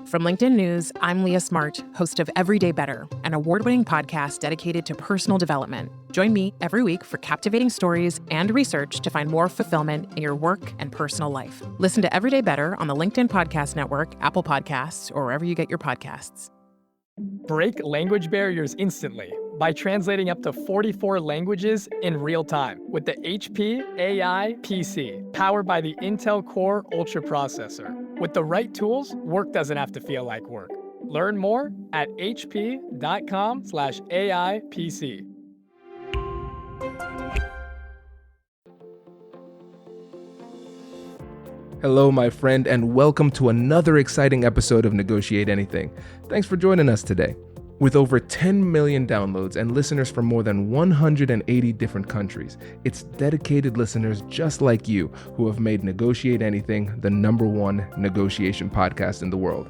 From LinkedIn News, I'm Leah Smart, host of Everyday Better, an award-winning podcast dedicated to personal development. Join me every week for captivating stories and research to find more fulfillment in your work and personal life. Listen to Everyday Better on the LinkedIn Podcast Network, Apple Podcasts, or wherever you get your podcasts. Break language barriers instantly by translating up to 44 languages in real time with the HP AI PC, powered by the Intel Core Ultra processor. With the right tools, work doesn't have to feel like work. Learn more at hp.com/AI PC. Hello, my friend, and welcome to another exciting episode of Negotiate Anything. Thanks for joining us today. With over 10 million downloads and listeners from more than 180 different countries, it's dedicated listeners just like you who have made Negotiate Anything the #1 negotiation podcast in the world.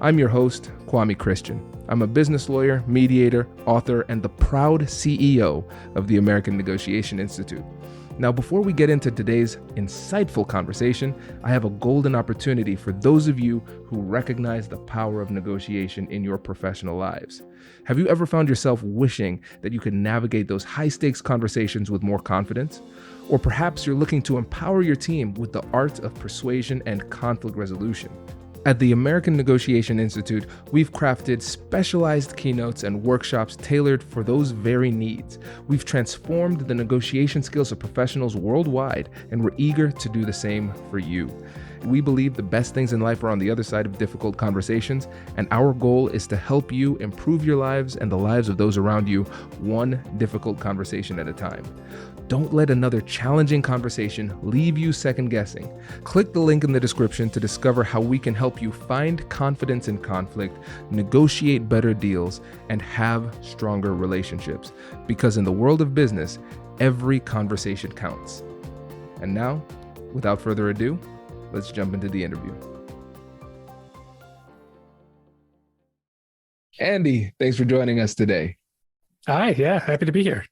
I'm your host, Kwame Christian. I'm a business lawyer, mediator, author, and the proud CEO of the American Negotiation Institute. Now, before we get into today's insightful conversation, I have a golden opportunity for those of you who recognize the power of negotiation in your professional lives. Have you ever found yourself wishing that you could navigate those high-stakes conversations with more confidence? Or perhaps you're looking to empower your team with the art of persuasion and conflict resolution. At the American Negotiation Institute, we've crafted specialized keynotes and workshops tailored for those very needs. We've transformed the negotiation skills of professionals worldwide, and we're eager to do the same for you. We believe the best things in life are on the other side of difficult conversations, and our goal is to help you improve your lives and the lives of those around you, one difficult conversation at a time. Don't let another challenging conversation leave you second guessing. Click the link in the description to discover how we can help you find confidence in conflict, negotiate better deals, and have stronger relationships. Because in the world of business, every conversation counts. And now, without further ado, let's jump into the interview. Andy, thanks for joining us today. Hi, yeah, happy to be here.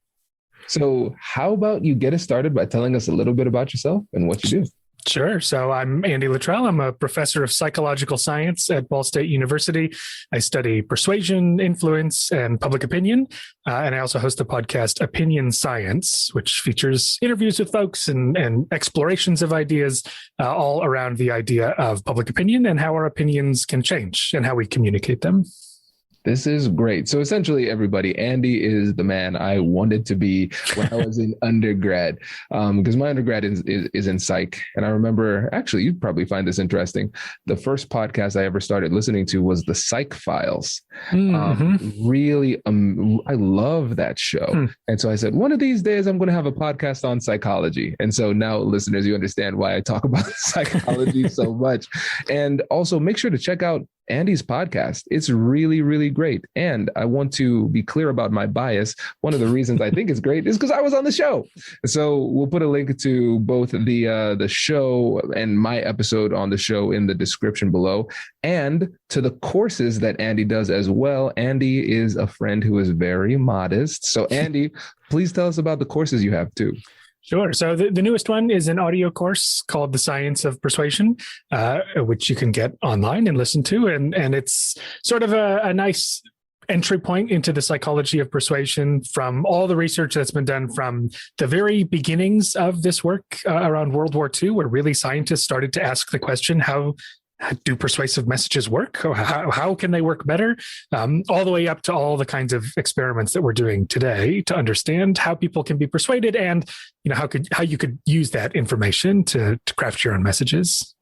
So how about you get us started by telling us a little bit about yourself and what you do? Sure. So I'm Andy Luttrell. I'm a professor of psychological science at Ball State University. I study persuasion, influence, and public opinion. And I also host a podcast, Opinion Science, which features interviews with folks and explorations of ideas all around the idea of public opinion and how our opinions can change and how we communicate them. This is great. So essentially, everybody, Andy is the man I wanted to be when I was in undergrad, because my undergrad is in psych. And I remember, actually, you'd probably find this interesting. The first podcast I ever started listening to was the Psych Files. Really, I love that show. And so I said, one of these days, I'm going to have a podcast on psychology. And so now, listeners, you understand why I talk about psychology so much. And also make sure to check out Andy's podcast. It's really, really great. And I want to be clear about my bias. One of the reasons I think it's great is because I was on the show. So we'll put a link to both the show and my episode on the show in the description below, and to the courses that Andy does as well. Andy is a friend who is very modest. So Andy, please tell us about the courses you have too. Sure. So the newest one is an audio course called The Science of Persuasion, which you can get online and listen to. And it's sort of a nice entry point into the psychology of persuasion from all the research that's been done from the very beginnings of this work around World War II, where really scientists started to ask the question, how do persuasive messages work? How can they work better? All the way up to all the kinds of experiments that we're doing today to understand how people can be persuaded, and how you could use that information to craft your own messages.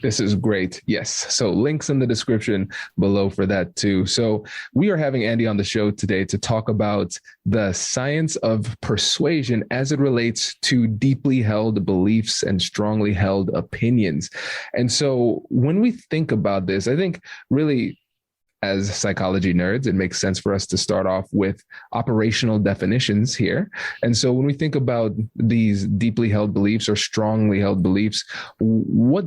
This is great. Yes. So links in the description below for that too. So we are having Andy on the show today to talk about the science of persuasion as it relates to deeply held beliefs and strongly held opinions. And so when we think about this, I think really, as psychology nerds, it makes sense for us to start off with operational definitions here. And so when we think about these deeply held beliefs or strongly held beliefs, what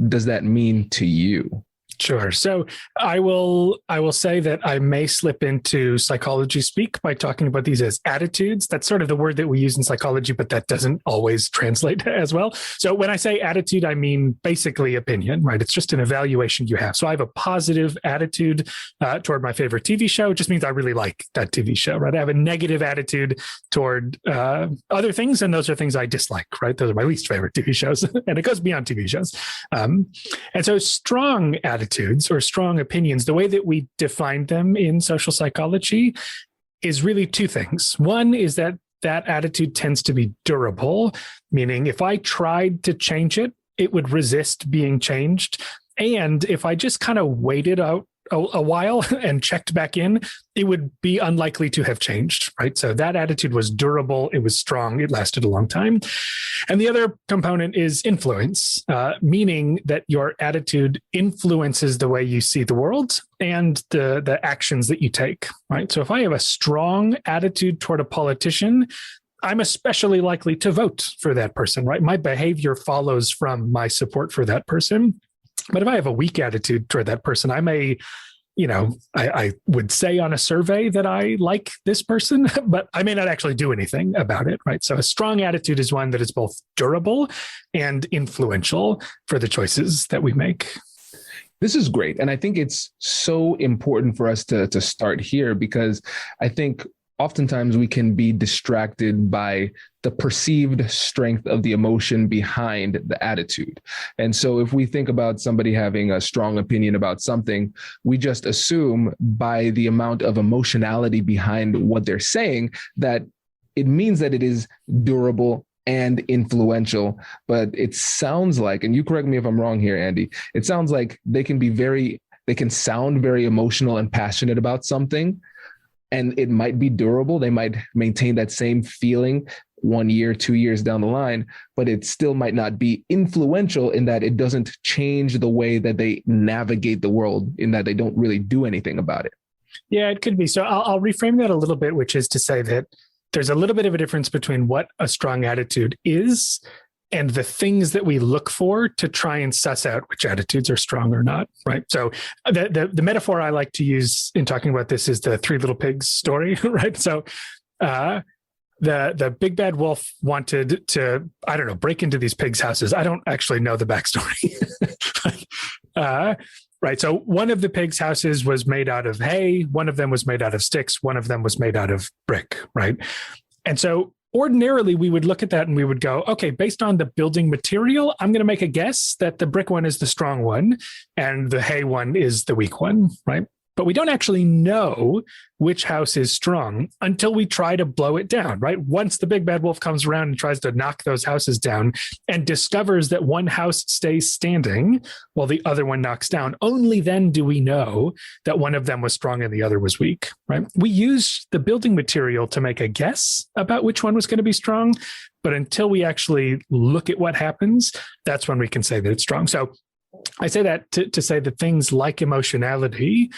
does that mean to you? Sure. So I will say that I may slip into psychology speak by talking about these as attitudes. That's sort of the word that we use in psychology, but that doesn't always translate as well. So when I say attitude, I mean basically opinion, right? It's just an evaluation you have. So I have a positive attitude toward my favorite TV show. It just means I really like that TV show, right? I have a negative attitude toward other things, and those are things I dislike, right? Those are my least favorite TV shows, and it goes beyond TV shows. And so strong attitudes or strong opinions, the way that we define them in social psychology is really two things. One is that attitude tends to be durable, meaning if I tried to change it, it would resist being changed. And if I just kind of waited out a while and checked back in, it would be unlikely to have changed, right? So that attitude was durable. It was strong. It lasted a long time. And the other component is influence, meaning that your attitude influences the way you see the world and the actions that you take, right? So if I have a strong attitude toward a politician, I'm especially likely to vote for that person, right? My behavior follows from my support for that person. But if I have a weak attitude toward that person, I may, I would say on a survey that I like this person, but I may not actually do anything about it, right? So a strong attitude is one that is both durable and influential for the choices that we make. This is great. And I think it's so important for us to start here, because I think oftentimes we can be distracted by the perceived strength of the emotion behind the attitude. And so if we think about somebody having a strong opinion about something, we just assume by the amount of emotionality behind what they're saying that it means that it is durable and influential. But it sounds like, and you correct me if I'm wrong here, Andy, it sounds like they can sound very emotional and passionate about something, and it might be durable. They might maintain that same feeling 1 year, 2 years down the line, but it still might not be influential in that it doesn't change the way that they navigate the world, in that they don't really do anything about it. Yeah, it could be. So I'll reframe that a little bit, which is to say that there's a little bit of a difference between what a strong attitude is and the things that we look for to try and suss out which attitudes are strong or not, right? So the metaphor I like to use in talking about this is the Three Little Pigs story, right? So the big bad wolf wanted to, break into these pigs' houses. I don't actually know the backstory. Right. So one of the pigs' houses was made out of hay. One of them was made out of sticks. One of them was made out of brick, right? And so ordinarily, we would look at that and we would go, okay, based on the building material, I'm going to make a guess that the brick one is the strong one and the hay one is the weak one, right? But we don't actually know which house is strong until we try to blow it down, right? Once the big bad wolf comes around and tries to knock those houses down and discovers that one house stays standing while the other one knocks down, only then do we know that one of them was strong and the other was weak, right? We use the building material to make a guess about which one was going to be strong, but until we actually look at what happens, that's when we can say that it's strong. So I say that to say that things like emotionality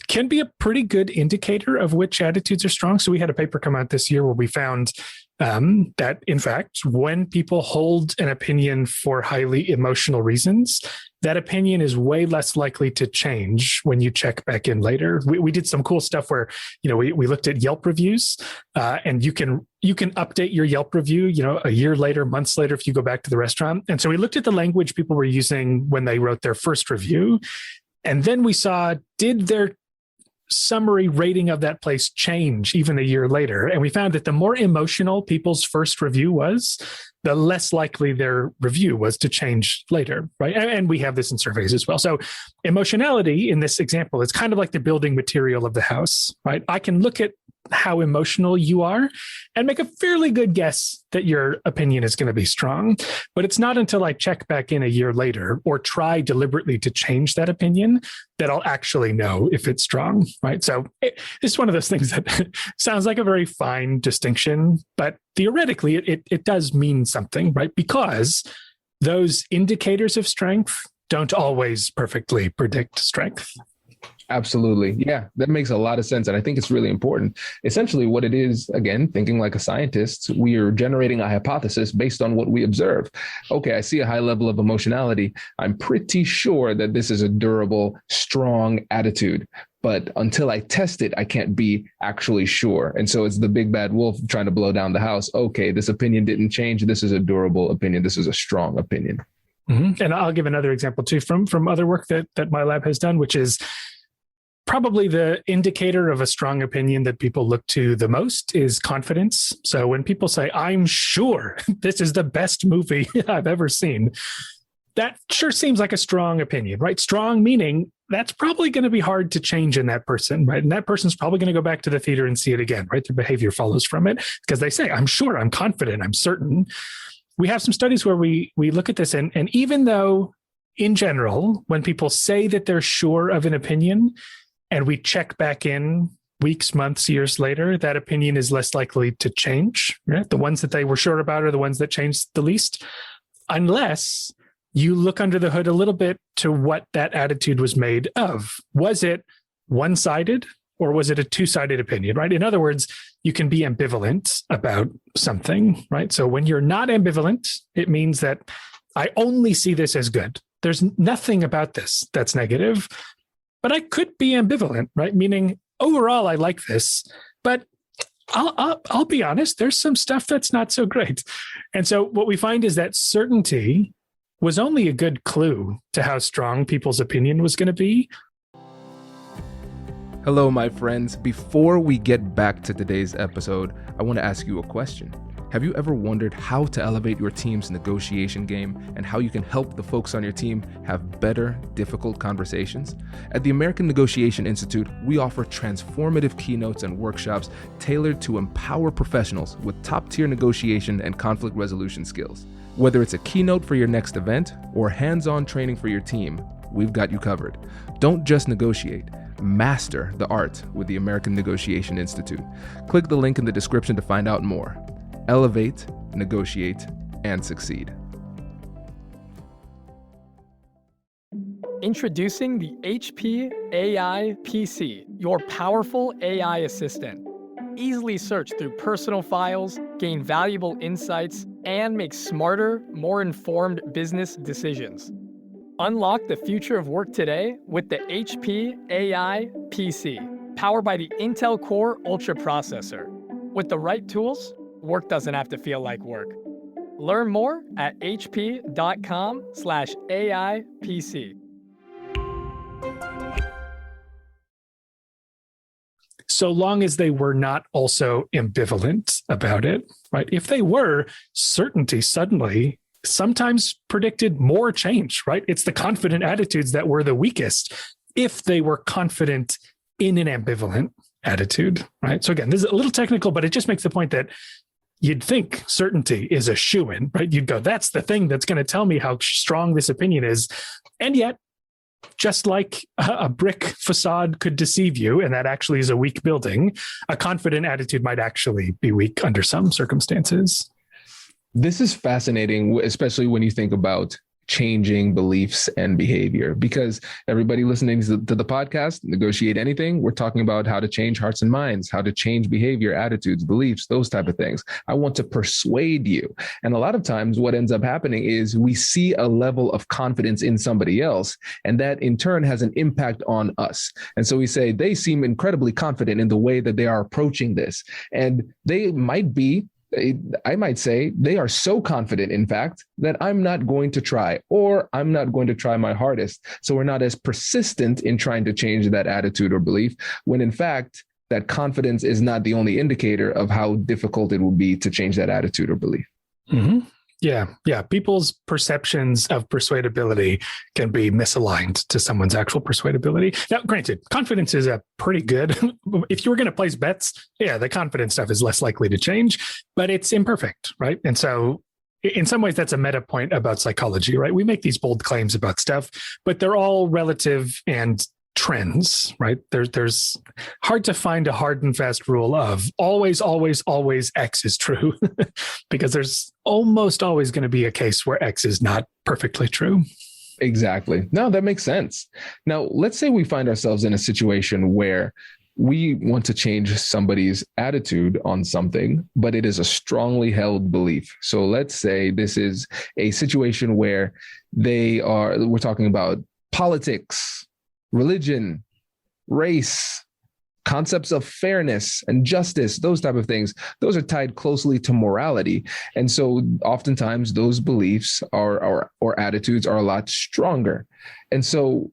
can be a pretty good indicator of which attitudes are strong. So we had a paper come out this year where we found that, in fact, when people hold an opinion for highly emotional reasons, that opinion is way less likely to change when you check back in later. We did some cool stuff where, we looked at Yelp reviews, and you can update your Yelp review, a year later, months later, if you go back to the restaurant. And so we looked at the language people were using when they wrote their first review. And then we saw, did their summary rating of that place change even a year later? And we found that the more emotional people's first review was, the less likely their review was to change later, right? And we have this in surveys as well. So emotionality in this example is kind of like the building material of the house, right? I can look at how emotional you are and make a fairly good guess that your opinion is going to be strong. But it's not until I check back in a year later or try deliberately to change that opinion that I'll actually know if it's strong, right? So it's one of those things that sounds like a very fine distinction, but theoretically it does mean something, right? Because those indicators of strength don't always perfectly predict strength. Absolutely. Yeah, that makes a lot of sense. And I think it's really important. Essentially, what it is, again, thinking like a scientist, we are generating a hypothesis based on what we observe. Okay, I see a high level of emotionality. I'm pretty sure that this is a durable, strong attitude. But until I test it, I can't be actually sure. And so it's the big bad wolf trying to blow down the house. Okay, this opinion didn't change. This is a durable opinion. This is a strong opinion. Mm-hmm. And I'll give another example too from other work that my lab has done, which is probably the indicator of a strong opinion that people look to the most is confidence. So when people say, I'm sure this is the best movie I've ever seen, that sure seems like a strong opinion, right? Strong meaning that's probably going to be hard to change in that person, right? And that person's probably going to go back to the theater and see it again, right? Their behavior follows from it because they say, I'm sure, I'm confident, I'm certain. We have some studies where we look at this and even though in general, when people say that they're sure of an opinion, and we check back in weeks, months, years later, that opinion is less likely to change. Right? The ones that they were sure about are the ones that changed the least, unless you look under the hood a little bit to what that attitude was made of. Was it one-sided or was it a two-sided opinion, right? In other words, you can be ambivalent about something, right? So when you're not ambivalent, it means that I only see this as good. There's nothing about this that's negative. But I could be ambivalent, right? Meaning overall, I like this, but I'll be honest, there's some stuff that's not so great. And so what we find is that certainty was only a good clue to how strong people's opinion was going to be. Hello, my friends. Before we get back to today's episode, I want to ask you a question. Have you ever wondered how to elevate your team's negotiation game and how you can help the folks on your team have better, difficult conversations? At the American Negotiation Institute, we offer transformative keynotes and workshops tailored to empower professionals with top-tier negotiation and conflict resolution skills. Whether it's a keynote for your next event or hands-on training for your team, we've got you covered. Don't just negotiate. Master the art with the American Negotiation Institute. Click the link in the description to find out more. Elevate, negotiate, and succeed. Introducing the HP AI PC, your powerful AI assistant. Easily search through personal files, gain valuable insights, and make smarter, more informed business decisions. Unlock the future of work today with the HP AI PC, powered by the Intel Core Ultra processor. With the right tools, work doesn't have to feel like work. Learn more at hp.com/AIPC. So long as they were not also ambivalent about it, right? If they were, certainty suddenly sometimes predicted more change, right? It's the confident attitudes that were the weakest if they were confident in an ambivalent attitude, right? So again, this is a little technical, but it just makes the point that you'd think certainty is a shoo-in, right? You'd go, that's the thing that's going to tell me how strong this opinion is. And yet, just like a brick facade could deceive you, and that actually is a weak building, a confident attitude might actually be weak under some circumstances. This is fascinating, especially when you think about changing beliefs and behavior, because everybody listening to the podcast, Negotiate Anything, we're talking about how to change hearts and minds, how to change behavior, attitudes, beliefs, those type of things. I want to persuade you. And a lot of times what ends up happening is we see a level of confidence in somebody else, and that in turn has an impact on us. And so we say, they seem incredibly confident in the way that they are approaching this. And they might be, I might say they are so confident, in fact, that I'm not going to try, or I'm not going to try my hardest. So we're not as persistent in trying to change that attitude or belief, when in fact, that confidence is not the only indicator of how difficult it will be to change that attitude or belief. Mm-hmm. Yeah. People's perceptions of persuadability can be misaligned to someone's actual persuadability. Now, granted, confidence is a pretty good. If you were going to place bets, the confidence stuff is less likely to change, but it's imperfect, right? And so in some ways, that's a meta point about psychology, right? We make these bold claims about stuff, but they're all relative and trends, right? There's hard to find a hard and fast rule of always X is true, because there's almost always going to be a case where X is not perfectly true. Exactly. No, that makes sense. Now, let's say we find ourselves in a situation where we want to change somebody's attitude on something, but it is a strongly held belief. So let's say this is a situation where we're talking about politics, religion, race, concepts of fairness and justice, those type of things. Those are tied closely to morality. And so oftentimes those beliefs or attitudes are a lot stronger. And so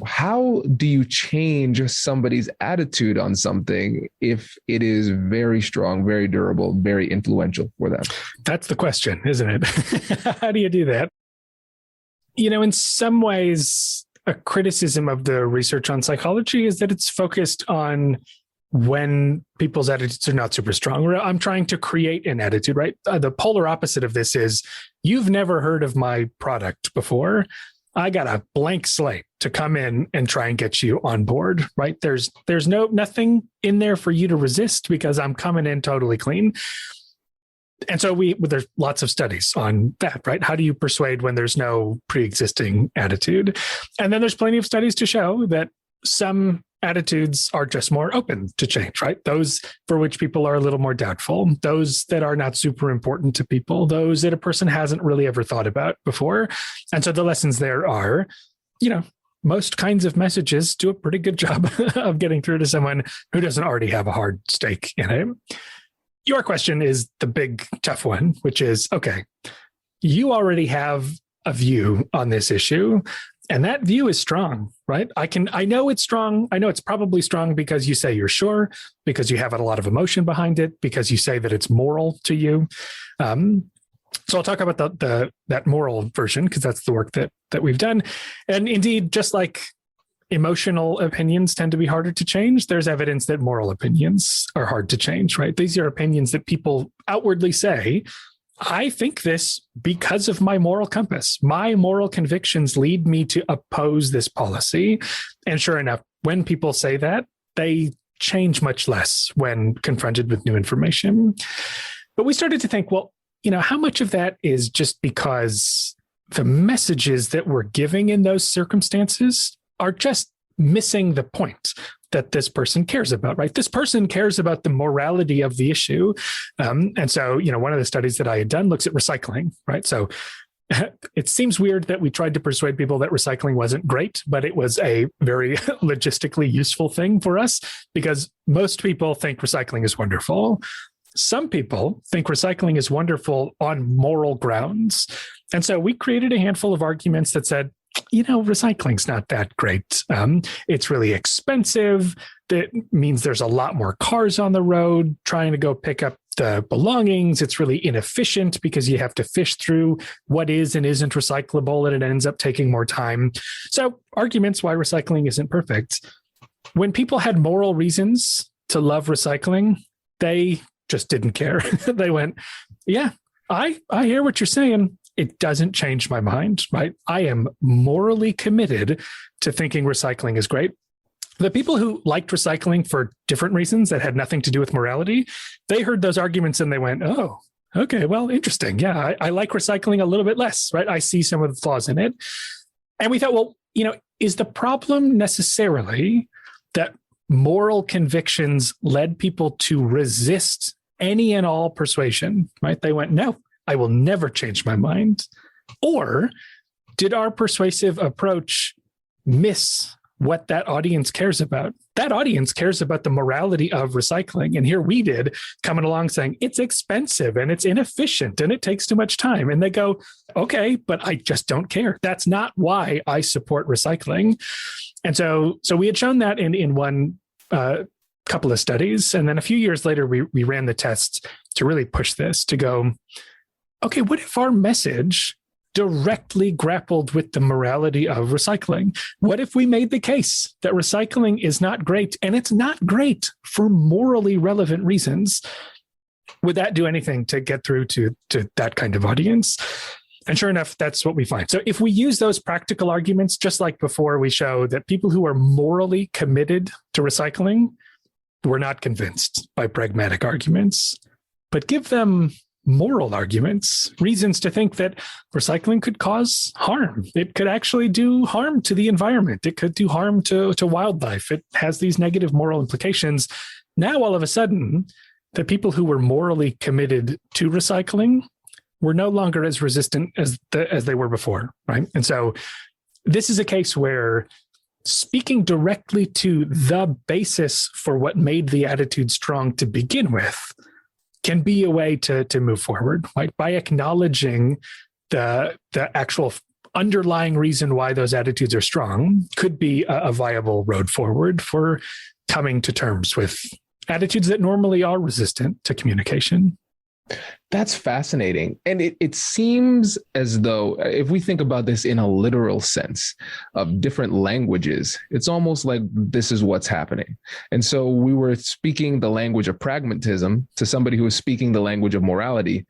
how do you change somebody's attitude on something if it is very strong, very durable, very influential for them? That's the question, isn't it? How do you do that? In some ways, a criticism of the research on psychology is that it's focused on when people's attitudes are not super strong. I'm trying to create an attitude, right? The polar opposite of this is you've never heard of my product before. I got a blank slate to come in and try and get you on board, right? There's nothing in there for you to resist because I'm coming in totally clean. And so there's lots of studies on that, right? How do you persuade when there's no pre-existing attitude? And then there's plenty of studies to show that some attitudes are just more open to change, right? Those for which people are a little more doubtful, those that are not super important to people, those that a person hasn't really ever thought about before. And so the lessons there are, most kinds of messages do a pretty good job of getting through to someone who doesn't already have a hard stake in it. Your question is the big, tough one, which is, okay, you already have a view on this issue, and that view is strong, right? I know it's strong. I know it's probably strong because you say you're sure, because you have a lot of emotion behind it, because you say that it's moral to you. So I'll talk about that moral version, because that's the work that we've done. And indeed, just like emotional opinions tend to be harder to change, there's evidence that moral opinions are hard to change, right? These are opinions that people outwardly say, I think this because of my moral compass. My moral convictions lead me to oppose this policy. And sure enough, when people say that, they change much less when confronted with new information. But we started to think, well, how much of that is just because the messages that we're giving in those circumstances are just missing the point that this person cares about, right? This person cares about the morality of the issue. And so, one of the studies that I had done looks at recycling, right? So it seems weird that we tried to persuade people that recycling wasn't great, but it was a very logistically useful thing for us because most people think recycling is wonderful. Some people think recycling is wonderful on moral grounds. And so we created a handful of arguments that said, recycling's not that great. It's really expensive. That means there's a lot more cars on the road trying to go pick up the belongings. It's really inefficient because you have to fish through what is and isn't recyclable, and it ends up taking more time. So arguments why recycling isn't perfect. When people had moral reasons to love recycling, they just didn't care. They went, yeah, I hear what you're saying. It doesn't change my mind, right? I am morally committed to thinking recycling is great. The people who liked recycling for different reasons that had nothing to do with morality, they heard those arguments and they went, oh, okay, well, interesting. Yeah, I like recycling a little bit less, right? I see some of the flaws in it. And we thought, well, is the problem necessarily that moral convictions led people to resist any and all persuasion, right? They went, no, I will never change my mind. Or did our persuasive approach miss what that audience cares about? That audience cares about the morality of recycling. And here we did coming along saying it's expensive and it's inefficient and it takes too much time. And they go, okay, but I just don't care. That's not why I support recycling. And so we had shown that in one couple of studies. And then a few years later, we ran the tests to really push this to go, okay, what if our message directly grappled with the morality of recycling? What if we made the case that recycling is not great, and it's not great for morally relevant reasons? Would that do anything to get through to that kind of audience? And sure enough, that's what we find. So if we use those practical arguments, just like before, we show that people who are morally committed to recycling were not convinced by pragmatic arguments, but give them moral arguments, reasons to think that recycling could cause harm. It could actually do harm to the environment. It could do harm to wildlife. It has these negative moral implications. Now, all of a sudden, the people who were morally committed to recycling were no longer as resistant as they were before, right? And so this is a case where speaking directly to the basis for what made the attitude strong to begin with can be a way to move forward, like by acknowledging the actual underlying reason why those attitudes are strong could be a viable road forward for coming to terms with attitudes that normally are resistant to communication. That's fascinating. And it seems as though if we think about this in a literal sense of different languages, it's almost like this is what's happening. And so we were speaking the language of pragmatism to somebody who is speaking the language of morality.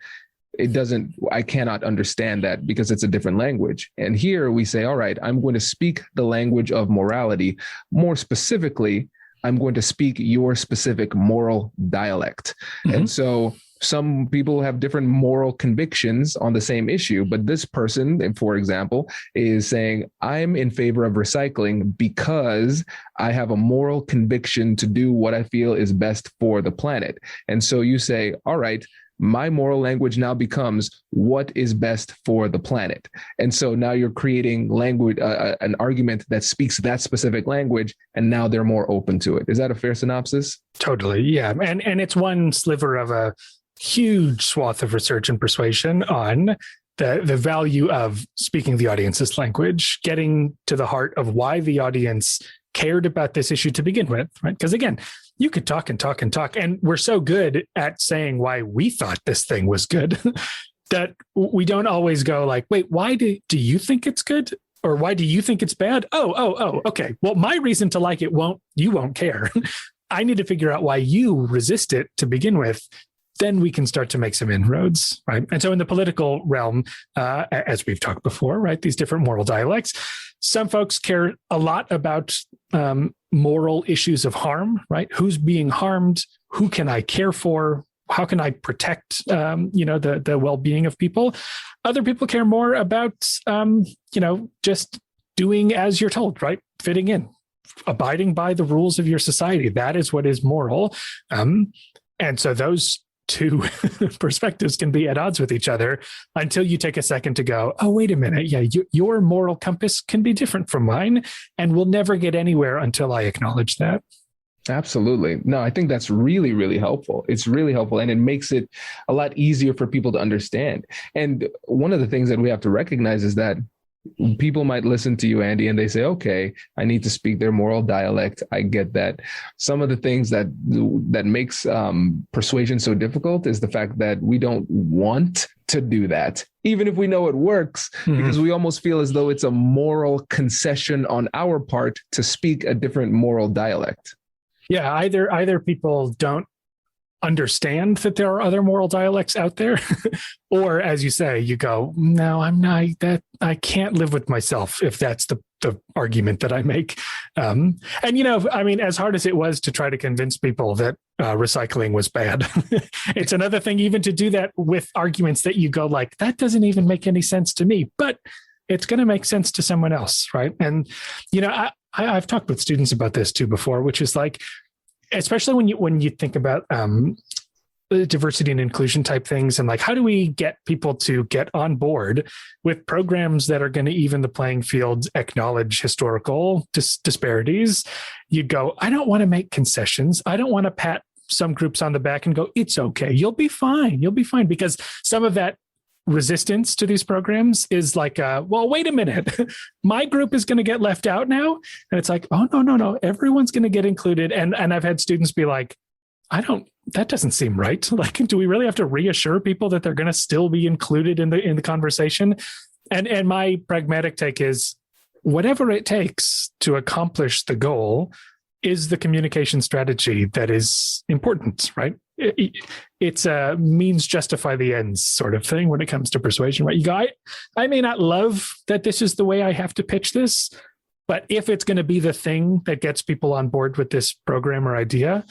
I cannot understand that because it's a different language. And here we say, all right, I'm going to speak the language of morality. More specifically, I'm going to speak your specific moral dialect. Mm-hmm. And so some people have different moral convictions on the same issue, but this person, for example, is saying, I'm in favor of recycling because I have a moral conviction to do what I feel is best for the planet. And so you say, all right, my moral language now becomes what is best for the planet. And so now you're creating language, an argument that speaks that specific language, and now they're more open to it. Is that a fair synopsis? Totally. Yeah. And it's one sliver of a huge swath of research and persuasion on the value of speaking the audience's language, getting to the heart of why the audience cared about this issue to begin with, right? Because again, you could talk and talk and talk, and we're so good at saying why we thought this thing was good that we don't always go like, wait, why do you think it's good? Or why do you think it's bad? Oh, okay. Well, my reason to like it you won't care. I need to figure out why you resist it to begin with. Then we can start to make some inroads, right? And so in the political realm, as we've talked before, right, these different moral dialects, some folks care a lot about moral issues of harm, right? Who's being harmed? Who can I care for? How can I protect, the well-being of people? Other people care more about, just doing as you're told, right? Fitting in, abiding by the rules of your society. That is what is moral. And so those two perspectives can be at odds with each other until you take a second to go, oh, wait a minute. Yeah, your moral compass can be different from mine, and we'll never get anywhere until I acknowledge that. Absolutely. No, I think that's really, really helpful. It's really helpful, and it makes it a lot easier for people to understand. And one of the things that we have to recognize is that people might listen to you, Andy, and they say, okay, I need to speak their moral dialect. I get that. Some of the things that makes persuasion so difficult is the fact that we don't want to do that, even if we know it works, because we almost feel as though it's a moral concession on our part to speak a different moral dialect. Yeah, either people don't understand that there are other moral dialects out there, or as you say, you go, no, I'm not, that I can't live with myself if that's the argument that I make. And as hard as it was to try to convince people that recycling was bad, it's another thing even to do that with arguments that you go like, that doesn't even make any sense to me, but it's going to make sense to someone else, right? And I've talked with students about this too before, which is like, especially when you think about diversity and inclusion type things, and like, how do we get people to get on board with programs that are going to even the playing field, acknowledge historical disparities? You go, I don't want to make concessions. I don't want to pat some groups on the back and go, it's okay. You'll be fine. You'll be fine. Because some of that resistance to these programs is like, well, wait a minute, my group is going to get left out now. And it's like, oh, no, everyone's going to get included. And I've had students be like, that doesn't seem right. Like, do we really have to reassure people that they're going to still be included in the conversation? And my pragmatic take is, whatever it takes to accomplish the goal is the communication strategy that is important, right? It's a means justify the ends sort of thing when it comes to persuasion, right? You go, I may not love that this is the way I have to pitch this, but if it's going to be the thing that gets people on board with this program or idea,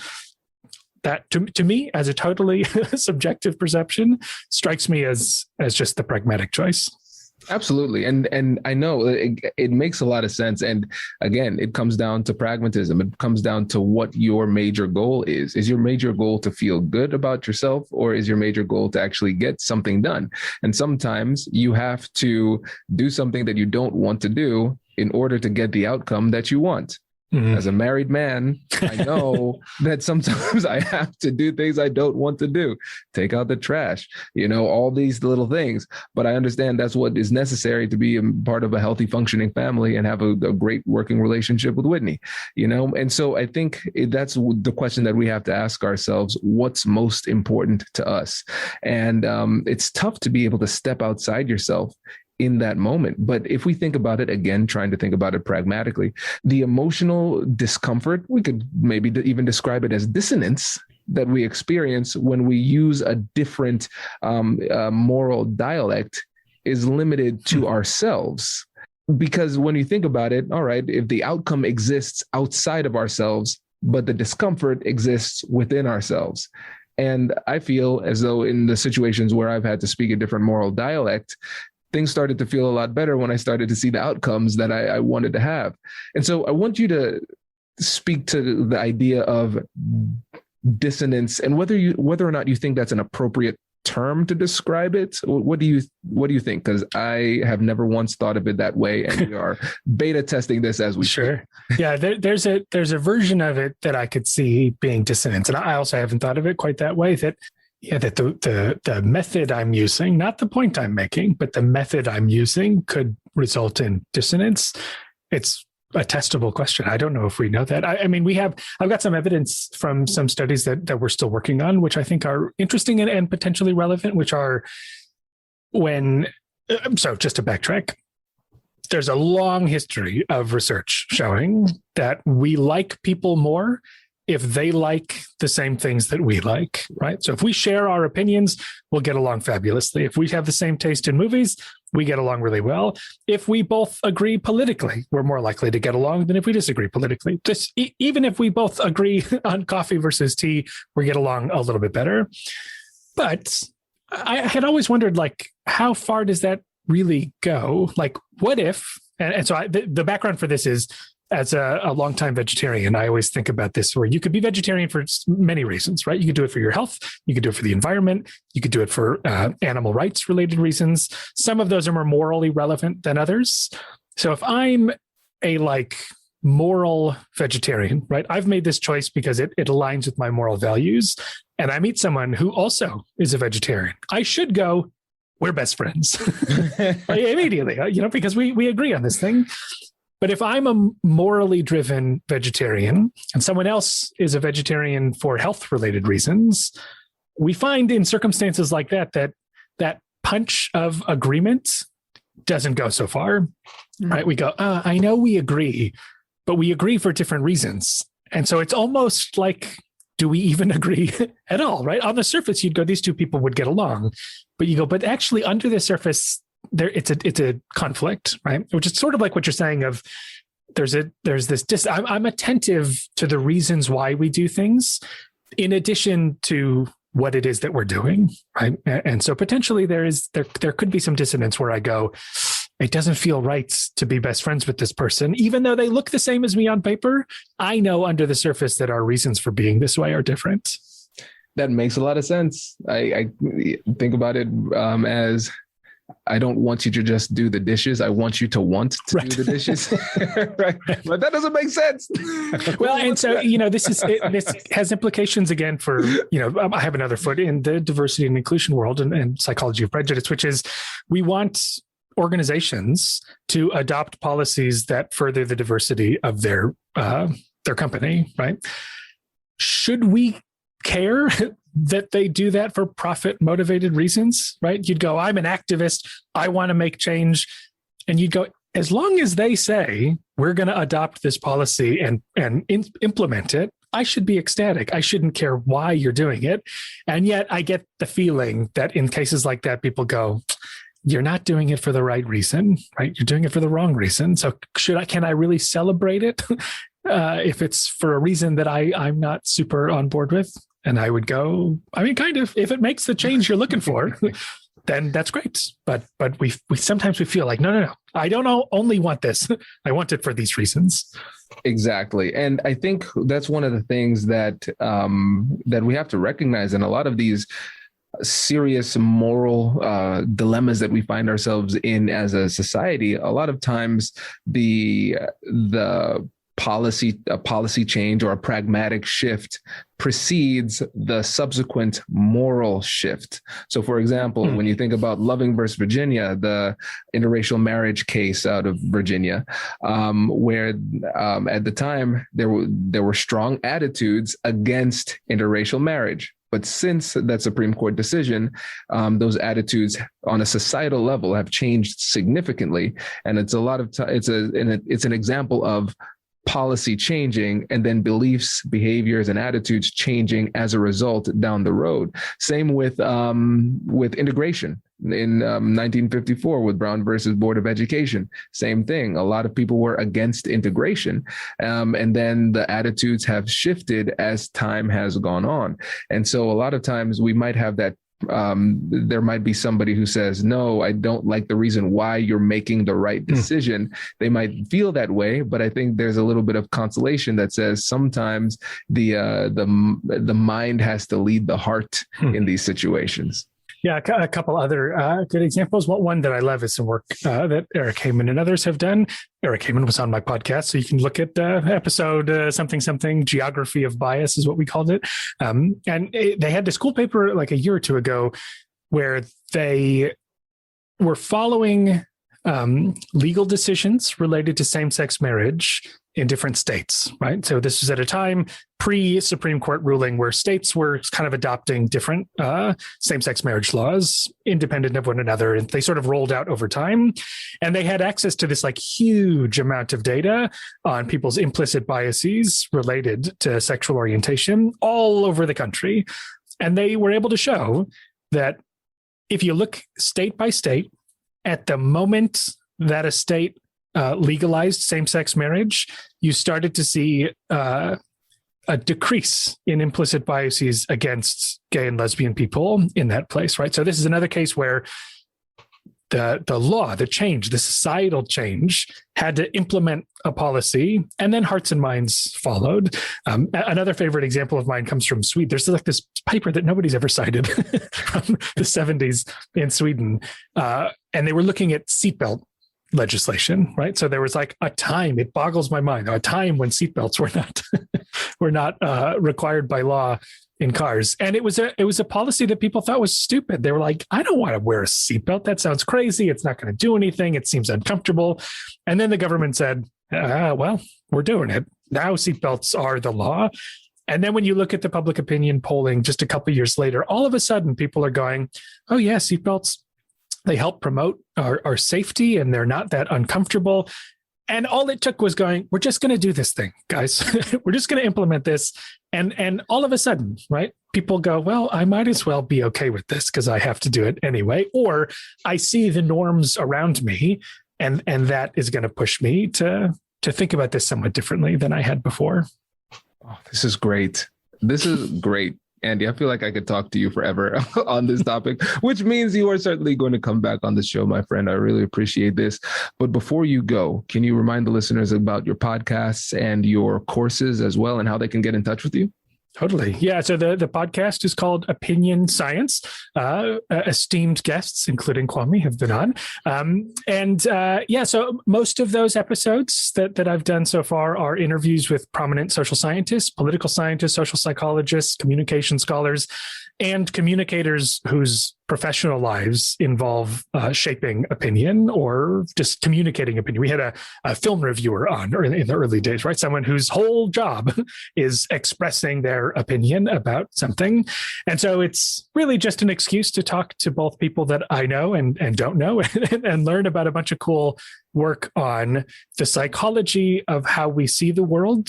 that to me, as a totally subjective perception, strikes me as just the pragmatic choice. Absolutely. And I know it makes a lot of sense. And again, it comes down to pragmatism. It comes down to what your major goal is. Is your major goal to feel good about yourself, or is your major goal to actually get something done? And sometimes you have to do something that you don't want to do in order to get the outcome that you want. As a married man, I know that sometimes I have to do things I don't want to do, take out the trash, all these little things. But I understand that's what is necessary to be a part of a healthy, functioning family and have a great working relationship with Whitney, And so I think that's the question that we have to ask ourselves: what's most important to us? And it's tough to be able to step outside yourself in that moment. But if we think about it again, trying to think about it pragmatically, the emotional discomfort, we could maybe even describe it as dissonance that we experience when we use a different moral dialect is limited to ourselves. Because when you think about it, all right, if the outcome exists outside of ourselves, but the discomfort exists within ourselves. And I feel as though in the situations where I've had to speak a different moral dialect, things started to feel a lot better when I started to see the outcomes that I wanted to have. And so I want you to speak to the idea of dissonance and whether or not you think that's an appropriate term to describe it. What do you think? Because I have never once thought of it that way, and we are beta testing this as we sure. Yeah, there's a version of it that I could see being dissonance, and I also haven't thought of it quite that way. That the method I'm using, not the point I'm making, but the method I'm using could result in dissonance. It's a testable question. I don't know if we know that. I mean, I've got some evidence from some studies that we're still working on, which I think are interesting and potentially relevant, which are so just to backtrack, there's a long history of research showing that we like people more if they like the same things that we like, right? So if we share our opinions, we'll get along fabulously. If we have the same taste in movies, we get along really well. If we both agree politically, we're more likely to get along than if we disagree politically. Even if we both agree on coffee versus tea, we get along a little bit better. But I had always wondered, how far does that really go? What if, and so the background for this is, as a longtime vegetarian, I always think about this, where you could be vegetarian for many reasons, right? You could do it for your health. You could do it for the environment. You could do it for animal rights related reasons. Some of those are more morally relevant than others. So if I'm a moral vegetarian, right? I've made this choice because it aligns with my moral values. And I meet someone who also is a vegetarian. I should go, we're best friends immediately, because we agree on this thing. But if I'm a morally driven vegetarian and someone else is a vegetarian for health related reasons, we find in circumstances like that punch of agreement doesn't go so far, right? We go, I know we agree, but we agree for different reasons. And so it's almost like, do we even agree at all, right? On the surface, you'd go, these two people would get along, but you go, but actually under the surface, it's a conflict, right? Which is sort of like what you're saying of there's this I'm attentive to the reasons why we do things in addition to what it is that we're doing, right? And so potentially there could be some dissonance where I go, it doesn't feel right to be best friends with this person, even though they look the same as me on paper. I know under the surface that our reasons for being this way are different. That makes a lot of sense. I think about it as, I don't want you to just do the dishes. I want you to want to do the dishes. Right. But that doesn't make sense. Well, and so, this has implications again for, I have another foot in the diversity and inclusion world and psychology of prejudice, which is we want organizations to adopt policies that further the diversity of their company, right? Should we care that they do that for profit motivated reasons, right? You'd go, I'm an activist, I want to make change. And you'd go, as long as they say we're going to adopt this policy and implement it, I should be ecstatic. I shouldn't care why you're doing it. And yet I get the feeling that in cases like that, people go, you're not doing it for the right reason, right? You're doing it for the wrong reason. So can I really celebrate it if it's for a reason that I'm not super on board with? And I would go, I mean, kind of, if it makes the change you're looking for, then that's great. But we sometimes we feel like, no. I don't only want this. I want it for these reasons. Exactly. And I think that's one of the things that that we have to recognize in a lot of these serious moral dilemmas that we find ourselves in as a society. A lot of times the policy change or a pragmatic shift precedes the subsequent moral shift. So, for example, when you think about Loving versus Virginia, the interracial marriage case out of Virginia, where at the time there were strong attitudes against interracial marriage. But since that Supreme Court decision, those attitudes on a societal level have changed significantly, and it's a lot of it's an example of policy changing and then beliefs, behaviors, and attitudes changing as a result down the road. Same with integration. In 1954 with Brown versus Board of Education, same thing. A lot of people were against integration. And then the attitudes have shifted as time has gone on. And so a lot of times we might have that there might be somebody who says, no, I don't like the reason why you're making the right decision. They might feel that way, but I think there's a little bit of consolation that says sometimes the mind has to lead the heart in these situations. Yeah, a couple other good examples. One that I love is some work that Eric Heyman and others have done. Eric Heyman was on my podcast, so you can look at episode something, Geography of Bias is what we called it. And they had this cool paper like a year or two ago where they were following legal decisions related to same-sex marriage in different states, right? So this was at a time pre-Supreme Court ruling where states were kind of adopting different same-sex marriage laws independent of one another. And they sort of rolled out over time. And they had access to this like huge amount of data on people's implicit biases related to sexual orientation all over the country. And they were able to show that if you look state by state, at the moment that a state legalized same-sex marriage, you started to see a decrease in implicit biases against gay and lesbian people in that place, right? So this is another case where the law, the change, the societal change had to implement a policy, and then hearts and minds followed. Another favorite example of mine comes from Sweden. There's like this paper that nobody's ever cited from the 70s in Sweden, and they were looking at seatbelt legislation, right? So there was like a time, it boggles my mind, a time when seatbelts were not required by law in cars. And it was a policy that people thought was stupid. They were like, I don't want to wear a seatbelt. That sounds crazy. It's not going to do anything. It seems uncomfortable. And then the government said, well, we're doing it. Now seatbelts are the law. And then when you look at the public opinion polling just a couple of years later, all of a sudden people are going, oh yeah, seatbelts, they help promote our safety and they're not that uncomfortable. And all it took was going, we're just going to do this thing, guys. We're just going to implement this. And all of a sudden, right, people go, well, I might as well be okay with this because I have to do it anyway. Or I see the norms around me and that is going to push me to think about this somewhat differently than I had before. Oh, this is great. This is great. Andy, I feel like I could talk to you forever on this topic, which means you are certainly going to come back on the show, my friend. I really appreciate this. But before you go, can you remind the listeners about your podcasts and your courses as well and how they can get in touch with you? Totally. Yeah. So the podcast is called Opinion Science. Esteemed guests, including Kwame, have been on. So most of those episodes that I've done so far are interviews with prominent social scientists, political scientists, social psychologists, communication scholars, and communicators whose professional lives involve shaping opinion or just communicating opinion. We had a film reviewer on in the early days, right? Someone whose whole job is expressing their opinion about something. And so it's really just an excuse to talk to both people that I know and don't know and learn about a bunch of cool work on the psychology of how we see the world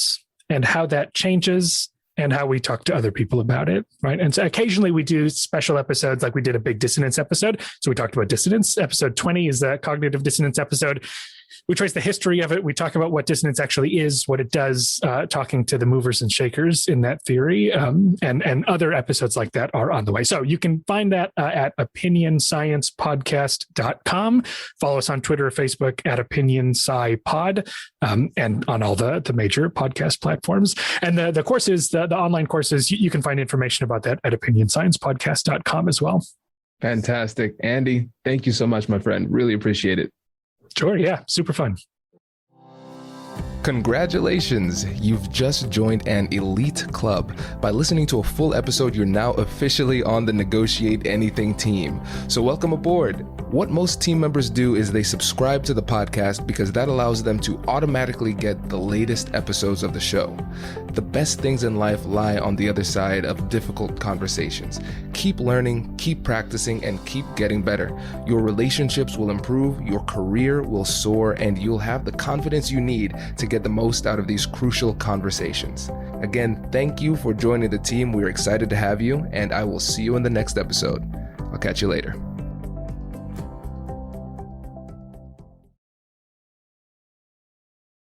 and how that changes and how we talk to other people about it, right? And so occasionally we do special episodes, like we did a big dissonance episode. So we talked about dissonance. Episode 20 is the cognitive dissonance episode. we trace the history of it. We talk about what dissonance actually is, what it does, talking to the movers and shakers in that theory, and other episodes like that are on the way. So you can find that at opinionsciencepodcast.com. Follow us on Twitter or Facebook at OpinionSciPod, and on all the major podcast platforms. And the courses, the online courses, you can find information about that at opinionsciencepodcast.com as well. Fantastic. Andy, thank you so much, my friend. Really appreciate it. Sure. Yeah. Super fun. Congratulations! You've just joined an elite club. By listening to a full episode, you're now officially on the Negotiate Anything team. So welcome aboard. What most team members do is they subscribe to the podcast because that allows them to automatically get the latest episodes of the show. The best things in life lie on the other side of difficult conversations. Keep learning, keep practicing, and keep getting better. Your relationships will improve, your career will soar, and you'll have the confidence you need to get the most out of these crucial conversations. Again, thank you for joining the team. We're excited to have you, and I will see you in the next episode. I'll catch you later.